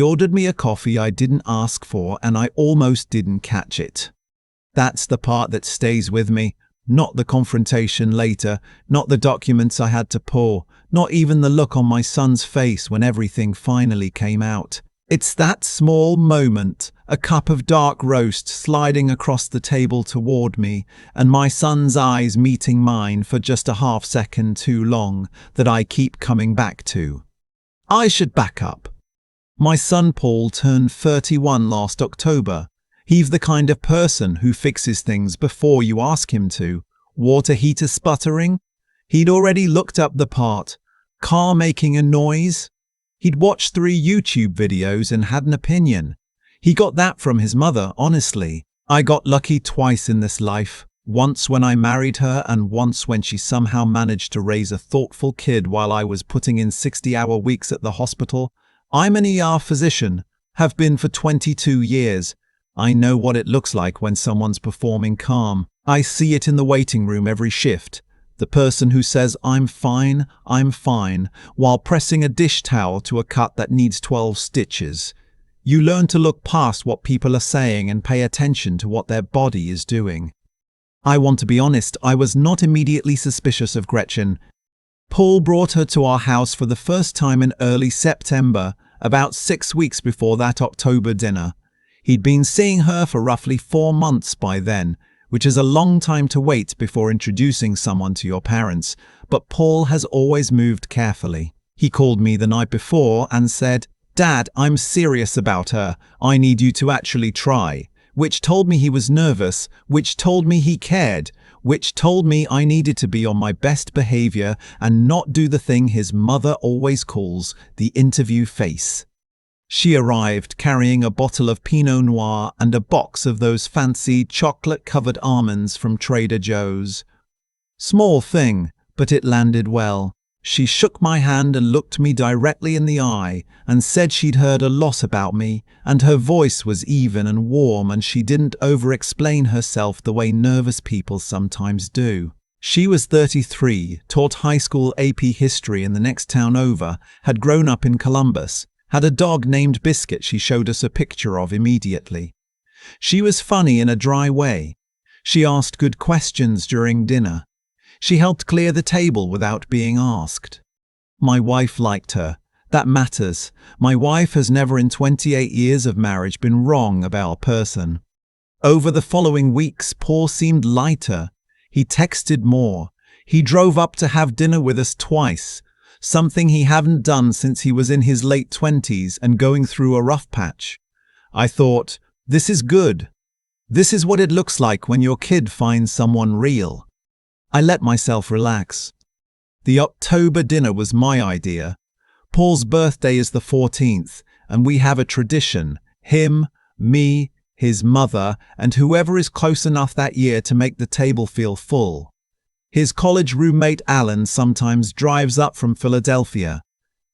He ordered me a coffee I didn't ask for and I almost didn't catch it. That's the part that stays with me, not the confrontation later, not the documents I had to pull, not even the look on my son's face when everything finally came out. It's that small moment, a cup of dark roast sliding across the table toward me, and my son's eyes meeting mine for just a half second too long, that I keep coming back to. I should back up. My son Paul turned 31 last October. He's the kind of person who fixes things before you ask him to. Water heater sputtering? He'd already looked up the part. Car making a noise? He'd watched 3 YouTube videos and had an opinion. He got that from his mother, honestly. I got lucky twice in this life. Once when I married her and once when she somehow managed to raise a thoughtful kid while I was putting in 60-hour weeks at the hospital. I'm an ER physician, have been for 22 years. I know what it looks like when someone's performing calm. I see it in the waiting room every shift. The person who says, I'm fine, while pressing a dish towel to a cut that needs 12 stitches. You learn to look past what people are saying and pay attention to what their body is doing. I want to be honest, I was not immediately suspicious of Gretchen. Paul brought her to our house for the first time in early September, about 6 weeks before that October dinner. He'd been seeing her for roughly 4 months by then, which is a long time to wait before introducing someone to your parents, but Paul has always moved carefully. He called me the night before and said, Dad, I'm serious about her. I need you to actually try. Which told me he was nervous, which told me he cared, which told me I needed to be on my best behavior and not do the thing his mother always calls the interview face. She arrived carrying a bottle of Pinot Noir and a box of those fancy chocolate-covered almonds from Trader Joe's. Small thing, but it landed well. She shook my hand and looked me directly in the eye and said she'd heard a lot about me, and her voice was even and warm and she didn't over-explain herself the way nervous people sometimes do. She was 33, taught high school AP history in the next town over, had grown up in Columbus, had a dog named Biscuit she showed us a picture of immediately. She was funny in a dry way. She asked good questions during dinner. She helped clear the table without being asked. My wife liked her. That matters. My wife has never in 28 years of marriage been wrong about a person. Over the following weeks, Paul seemed lighter. He texted more. He drove up to have dinner with us twice, something he hadn't done since he was in his late 20s and going through a rough patch. I thought, this is good. This is what it looks like when your kid finds someone real. I let myself relax. The October dinner was my idea. Paul's birthday is the 14th, and we have a tradition. Him, me, his mother, and whoever is close enough that year to make the table feel full. His college roommate Alan sometimes drives up from Philadelphia.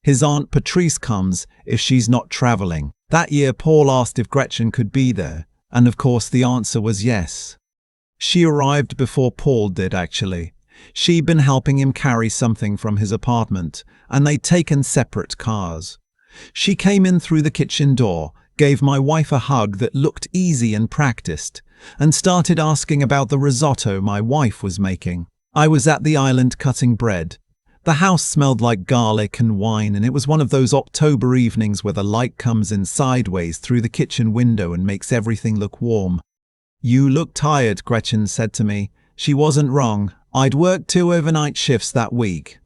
His aunt Patrice comes if she's not traveling. That year Paul asked if Gretchen could be there, and of course the answer was yes. She arrived before Paul did, actually. She'd been helping him carry something from his apartment, and they'd taken separate cars. She came in through the kitchen door, gave my wife a hug that looked easy and practiced, and started asking about the risotto my wife was making. I was at the island cutting bread. The house smelled like garlic and wine, and it was one of those October evenings where the light comes in sideways through the kitchen window and makes everything look warm. You look tired, Gretchen said to me. She wasn't wrong. I'd worked 2 overnight shifts that week.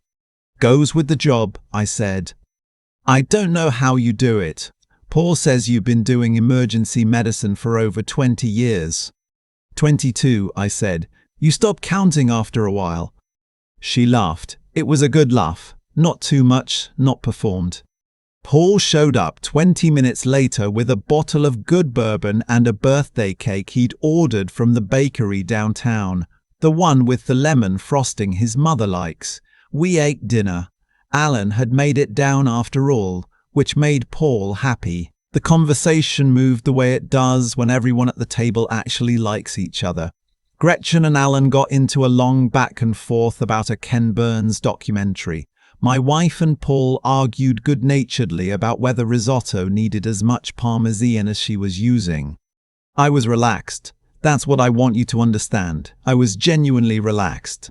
Goes with the job, I said. I don't know how you do it. Paul says you've been doing emergency medicine for over 20 years. 22, I said. You stopped counting after a while. She laughed. It was a good laugh. Not too much, not performed. Paul showed up 20 minutes later with a bottle of good bourbon and a birthday cake he'd ordered from the bakery downtown, the one with the lemon frosting his mother likes. We ate dinner. Alan had made it down after all, which made Paul happy. The conversation moved the way it does when everyone at the table actually likes each other. Gretchen and Alan got into a long back and forth about a Ken Burns documentary. My wife and Paul argued good-naturedly about whether risotto needed as much parmesan as she was using. I was relaxed. That's what I want you to understand. I was genuinely relaxed.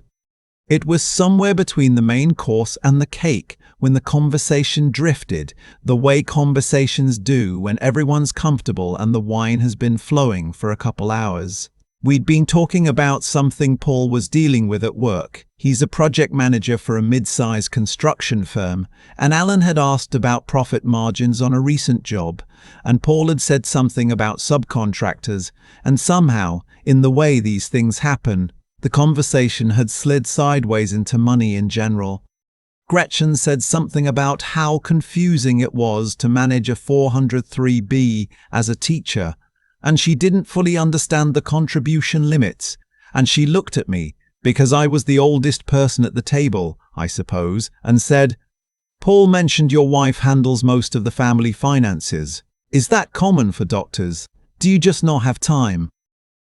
It was somewhere between the main course and the cake when the conversation drifted, the way conversations do when everyone's comfortable and the wine has been flowing for a couple hours. We'd been talking about something Paul was dealing with at work. He's a project manager for a mid-sized construction firm, and Alan had asked about profit margins on a recent job, and Paul had said something about subcontractors, and somehow, in the way these things happen, the conversation had slid sideways into money in general. Gretchen said something about how confusing it was to manage a 403B as a teacher, and she didn't fully understand the contribution limits, and she looked at me, because I was the oldest person at the table, I suppose, and said, "Paul mentioned your wife handles most of the family finances. Is that common for doctors? Do you just not have time?"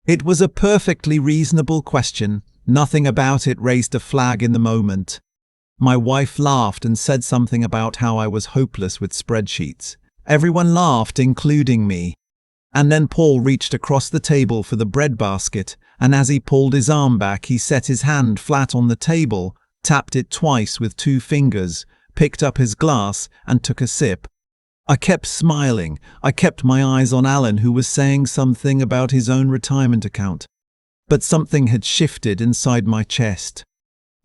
It was a perfectly reasonable question. Nothing about it raised a flag in the moment. My wife laughed and said something about how I was hopeless with spreadsheets. Everyone laughed, including me. And then Paul reached across the table for the bread basket, and as he pulled his arm back, he set his hand flat on the table, tapped it twice with 2 fingers, picked up his glass, and took a sip. I kept smiling. I kept my eyes on Alan, who was saying something about his own retirement account. But something had shifted inside my chest.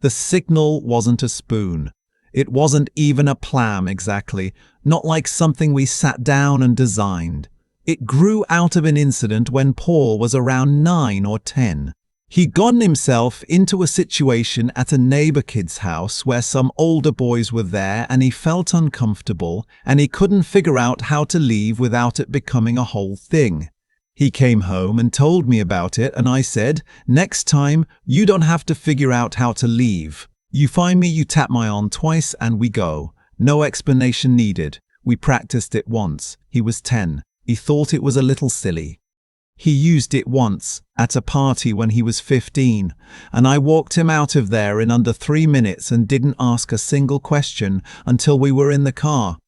The signal wasn't a spoon. It wasn't even a plan exactly, not like something we sat down and designed. It grew out of an incident when Paul was around 9 or 10. He'd gotten himself into a situation at a neighbor kid's house where some older boys were there, and he felt uncomfortable, and he couldn't figure out how to leave without it becoming a whole thing. He came home and told me about it, and I said, "Next time, you don't have to figure out how to leave. You find me, you tap my arm twice, and we go. No explanation needed." We practiced it once. He was 10. He thought it was a little silly. He used it once, at a party when he was 15, and I walked him out of there in under 3 minutes and didn't ask a single question until we were in the car.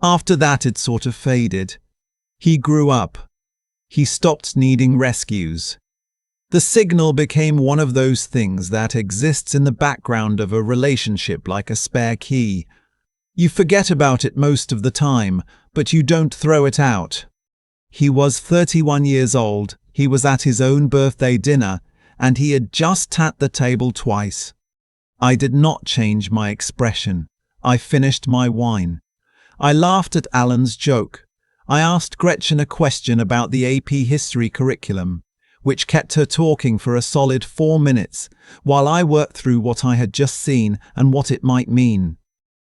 After that, it sort of faded. He grew up. He stopped needing rescues. The signal became one of those things that exists in the background of a relationship like a spare key. You forget about it most of the time, but you don't throw it out. He was 31 years old, he was at his own birthday dinner, and he had just tapped the table twice. I did not change my expression. I finished my wine. I laughed at Alan's joke. I asked Gretchen a question about the AP history curriculum, which kept her talking for a solid 4 minutes, while I worked through what I had just seen and what it might mean.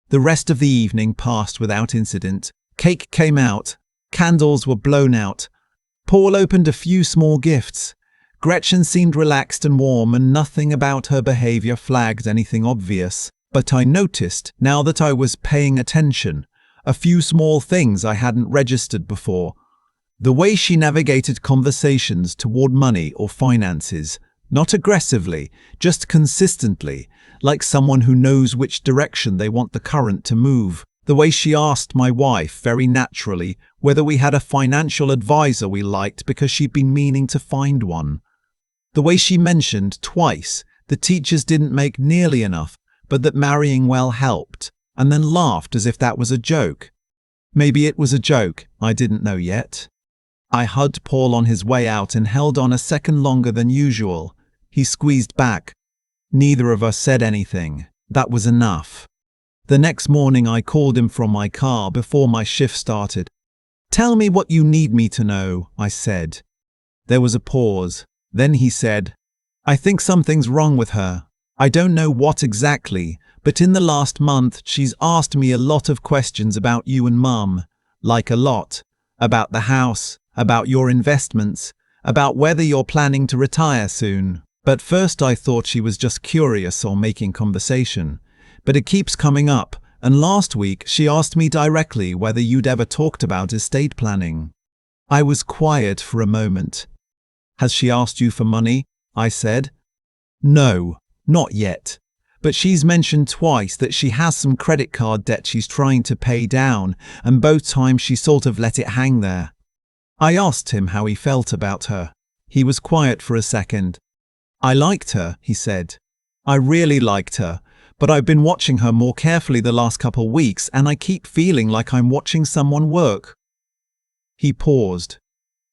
The rest of the evening passed without incident. Cake came out. Candles were blown out. Paul opened a few small gifts. Gretchen seemed relaxed and warm, and nothing about her behavior flagged anything obvious. But I noticed, now that I was paying attention, a few small things I hadn't registered before. The way she navigated conversations toward money or finances, not aggressively, just consistently, like someone who knows which direction they want the current to move. The way she asked my wife, very naturally, whether we had a financial advisor we liked because she'd been meaning to find one. The way she mentioned twice the teachers didn't make nearly enough, but that marrying well helped, and then laughed as if that was a joke. Maybe it was a joke, I didn't know yet. I hugged Paul on his way out and held on a second longer than usual. He squeezed back. Neither of us said anything. That was enough. The next morning I called him from my car before my shift started. "Tell me what you need me to know," I said. There was a pause. Then he said, "I think something's wrong with her. I don't know what exactly, but in the last month she's asked me a lot of questions about you and Mum. Like a lot. About the house, about your investments, about whether you're planning to retire soon. But first I thought she was just curious or making conversation. But it keeps coming up, and last week she asked me directly whether you'd ever talked about estate planning." I was quiet for a moment. "Has she asked you for money?" I said. "No, not yet. but she's mentioned twice that she has some credit card debt she's trying to pay down, and both times she sort of let it hang there. I asked him how he felt about her. He was quiet for a second. I liked her, he said. I really liked her, but I've been watching her more carefully the last couple weeks and I keep feeling like I'm watching someone work. He paused.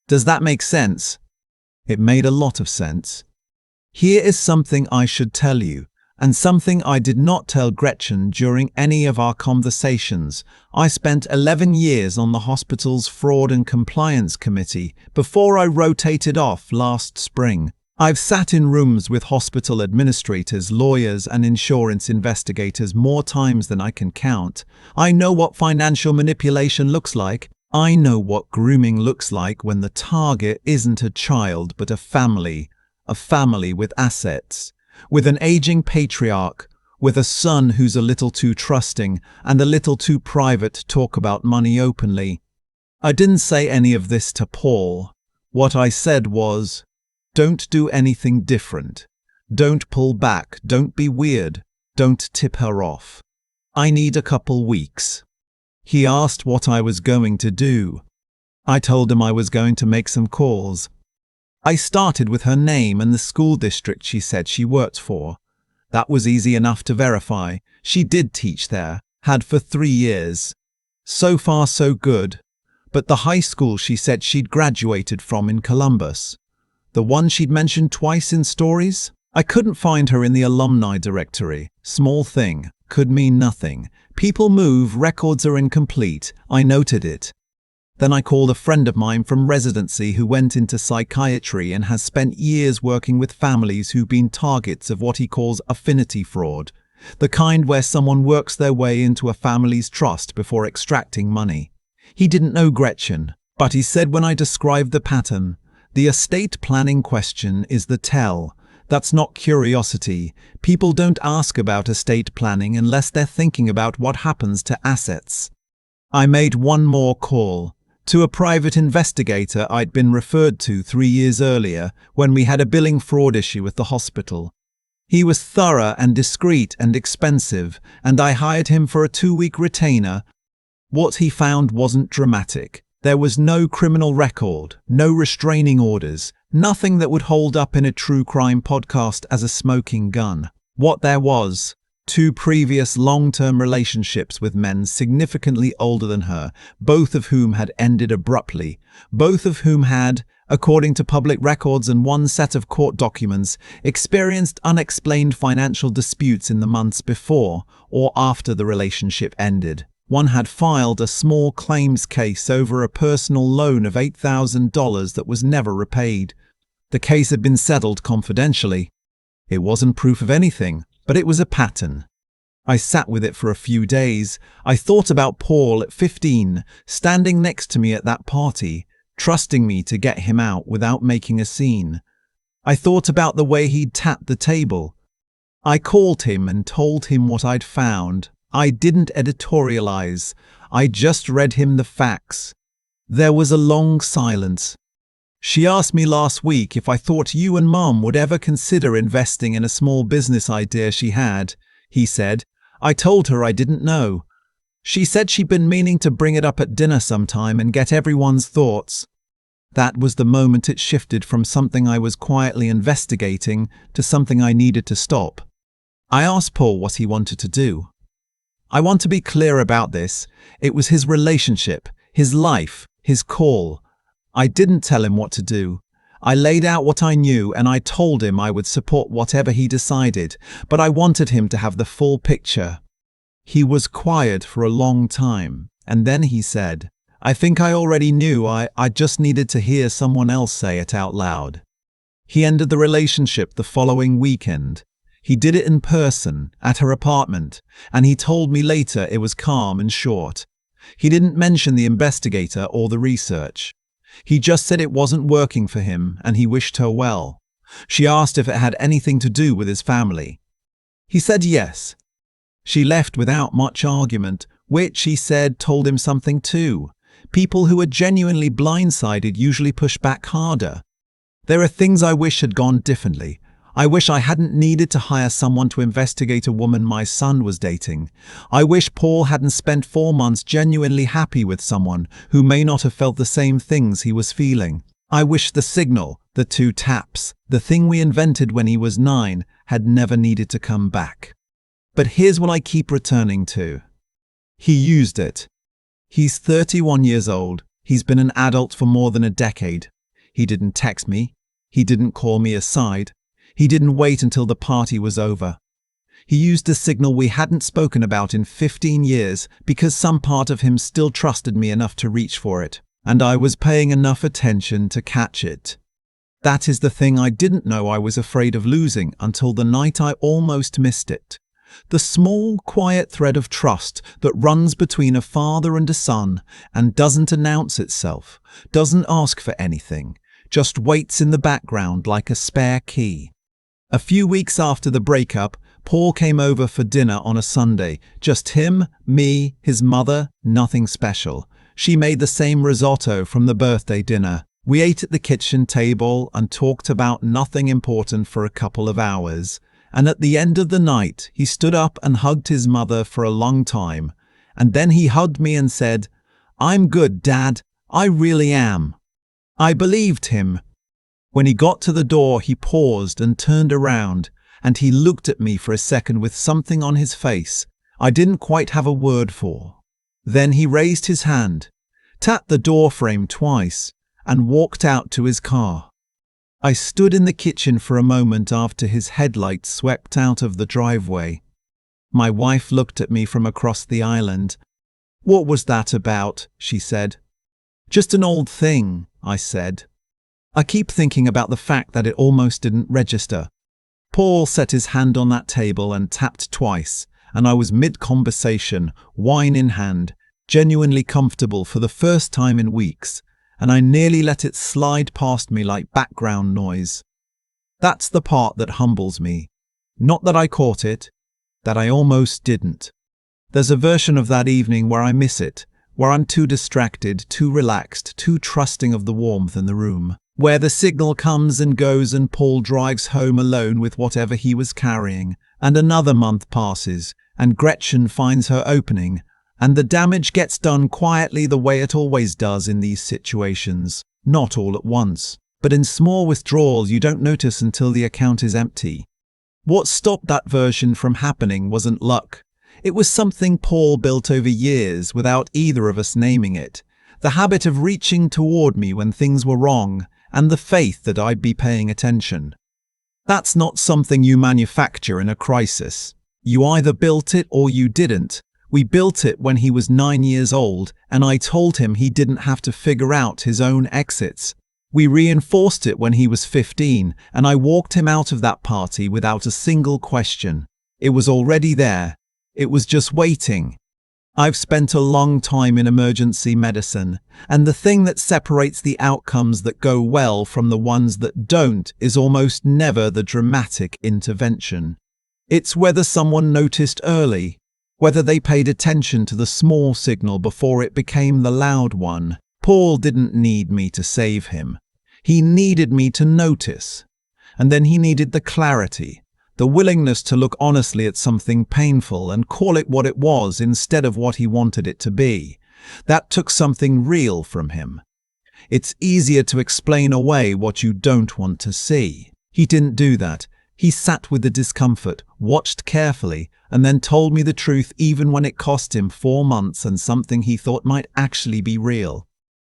Does that make sense? It made a lot of sense. Here is something I should tell you, and something I did not tell Gretchen during any of our conversations. I spent 11 years on the hospital's Fraud and Compliance Committee before I rotated off last spring. I've sat in rooms with hospital administrators, lawyers, and insurance investigators more times than I can count. I know what financial manipulation looks like. I know what grooming looks like when the target isn't a child but a family with assets, with an aging patriarch, with a son who's a little too trusting and a little too private to talk about money openly. I didn't say any of this to Paul. What I said was, don't do anything different. Don't pull back. Don't be weird. Don't tip her off. I need a couple weeks. He asked what I was going to do. I told him I was going to make some calls. I started with her name and the school district she said she worked for. That was easy enough to verify. She did teach there, had for 3 years. So far so good. But the high school she said she'd graduated from in Columbus, the one she'd mentioned twice in stories, I couldn't find her in the alumni directory. Small thing, could mean nothing. People move, records are incomplete. I noted it. Then I called a friend of mine from residency who went into psychiatry and has spent years working with families who've been targets of what he calls affinity fraud, the kind where someone works their way into a family's trust before extracting money. He didn't know Gretchen, but he said when I described the pattern, the estate planning question is the tell. That's not curiosity. People don't ask about estate planning unless they're thinking about what happens to assets. I made one more call, to a private investigator I'd been referred to 3 years earlier when we had a billing fraud issue with the hospital. He was thorough and discreet and expensive, and I hired him for a 2-week retainer. What he found wasn't dramatic. There was no criminal record, no restraining orders, nothing that would hold up in a true crime podcast as a smoking gun. What there was, 2 previous long-term relationships with men significantly older than her, both of whom had ended abruptly, both of whom had, according to public records and one set of court documents, experienced unexplained financial disputes in the months before or after the relationship ended. One had filed a small claims case over a personal loan of $8,000 that was never repaid. The case had been settled confidentially. It wasn't proof of anything, but it was a pattern. I sat with it for a few days. I thought about Paul at 15, standing next to me at that party, trusting me to get him out without making a scene. I thought about the way he'd tapped the table. I called him and told him what I'd found. I didn't editorialize. I just read him the facts. There was a long silence. She asked me last week if I thought you and Mum would ever consider investing in a small business idea she had, he said. I told her I didn't know. She said she'd been meaning to bring it up at dinner sometime and get everyone's thoughts. That was the moment it shifted from something I was quietly investigating to something I needed to stop. I asked Paul what he wanted to do. I want to be clear about this. It was his relationship, his life, his call. I didn't tell him what to do. I laid out what I knew and I told him I would support whatever he decided, but I wanted him to have the full picture. He was quiet for a long time, and then he said, I think I already knew. I just needed to hear someone else say it out loud. He ended the relationship the following weekend. He did it in person, at her apartment, and he told me later it was calm and short. He didn't mention the investigator or the research. He just said it wasn't working for him and he wished her well. She asked if it had anything to do with his family. He said yes. She left without much argument, which, he said, told him something too. People who are genuinely blindsided usually push back harder. There are things I wish had gone differently. I wish I hadn't needed to hire someone to investigate a woman my son was dating. I wish Paul hadn't spent 4 months genuinely happy with someone who may not have felt the same things he was feeling. I wish the signal, the 2 taps, the thing we invented when he was 9, had never needed to come back. But here's what I keep returning to. He used it. He's 31 years old. He's been an adult for more than a decade. He didn't text me. He didn't call me aside. He didn't wait until the party was over. He used a signal we hadn't spoken about in 15 years because some part of him still trusted me enough to reach for it, and I was paying enough attention to catch it. That is the thing I didn't know I was afraid of losing until the night I almost missed it. The small, quiet thread of trust that runs between a father and a son and doesn't announce itself, doesn't ask for anything, just waits in the background like a spare key. A few weeks after the breakup, Paul came over for dinner on a Sunday. Just him, me, his mother, nothing special. She made the same risotto from the birthday dinner. We ate at the kitchen table and talked about nothing important for a couple of hours. And at the end of the night, he stood up and hugged his mother for a long time. And then he hugged me and said, "I'm good, Dad. I really am." I believed him. When he got to the door, he paused and turned around, and he looked at me for a second with something on his face I didn't quite have a word for. Then he raised his hand, tapped the door frame twice, and walked out to his car. I stood in the kitchen for a moment after his headlights swept out of the driveway. My wife looked at me from across the island. "What was that about?" she said. "Just an old thing," I said. I keep thinking about the fact that it almost didn't register. Paul set his hand on that table and tapped twice, and I was mid-conversation, wine in hand, genuinely comfortable for the first time in weeks, and I nearly let it slide past me like background noise. That's the part that humbles me. Not that I caught it, that I almost didn't. There's a version of that evening where I miss it, where I'm too distracted, too relaxed, too trusting of the warmth in the room, where the signal comes and goes and Paul drives home alone with whatever he was carrying, and another month passes, and Gretchen finds her opening, and the damage gets done quietly the way it always does in these situations, not all at once, but in small withdrawals you don't notice until the account is empty. What stopped that version from happening wasn't luck. It was something Paul built over years without either of us naming it. The habit of reaching toward me when things were wrong, and the faith that I'd be paying attention. That's not something you manufacture in a crisis. You either built it or you didn't. We built it when he was 9 years old, and I told him he didn't have to figure out his own exits. We reinforced it when he was 15, and I walked him out of that party without a single question. It was already there. It was just waiting. I've spent a long time in emergency medicine, and the thing that separates the outcomes that go well from the ones that don't is almost never the dramatic intervention. It's whether someone noticed early, whether they paid attention to the small signal before it became the loud one. Paul didn't need me to save him. He needed me to notice. And then he needed the clarity, the willingness to look honestly at something painful and call it what it was instead of what he wanted it to be. That took something real from him. It's easier to explain away what you don't want to see. He didn't do that. He sat with the discomfort, watched carefully, and then told me the truth even when it cost him 4 months and something he thought might actually be real.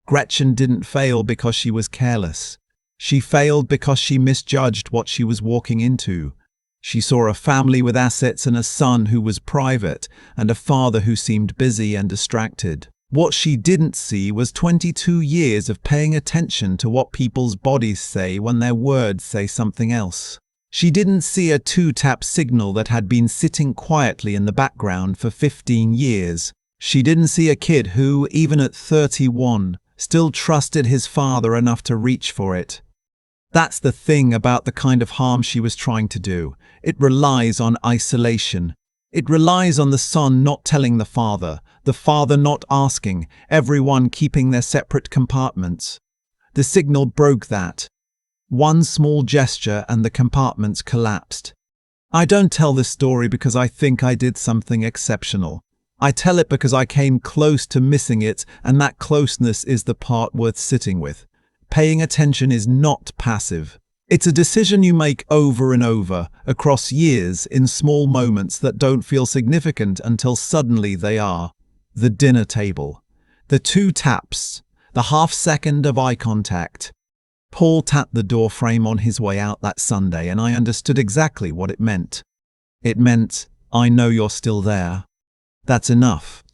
Gretchen didn't fail because she was careless. She failed because she misjudged what she was walking into. She saw a family with assets and a son who was private, and a father who seemed busy and distracted. What she didn't see was 22 years of paying attention to what people's bodies say when their words say something else. She didn't see a 2-tap signal that had been sitting quietly in the background for 15 years. She didn't see a kid who, even at 31, still trusted his father enough to reach for it. That's the thing about the kind of harm she was trying to do. It relies on isolation. It relies on the son not telling the father not asking, everyone keeping their separate compartments. The signal broke that. One small gesture and the compartments collapsed. I don't tell this story because I think I did something exceptional. I tell it because I came close to missing it, and that closeness is the part worth sitting with. Paying attention is not passive. It's a decision you make over and over, across years, in small moments that don't feel significant until suddenly they are. The dinner table. The 2 taps. The half-second of eye contact. Paul tapped the door frame on his way out that Sunday, and I understood exactly what it meant. It meant, I know you're still there. That's enough.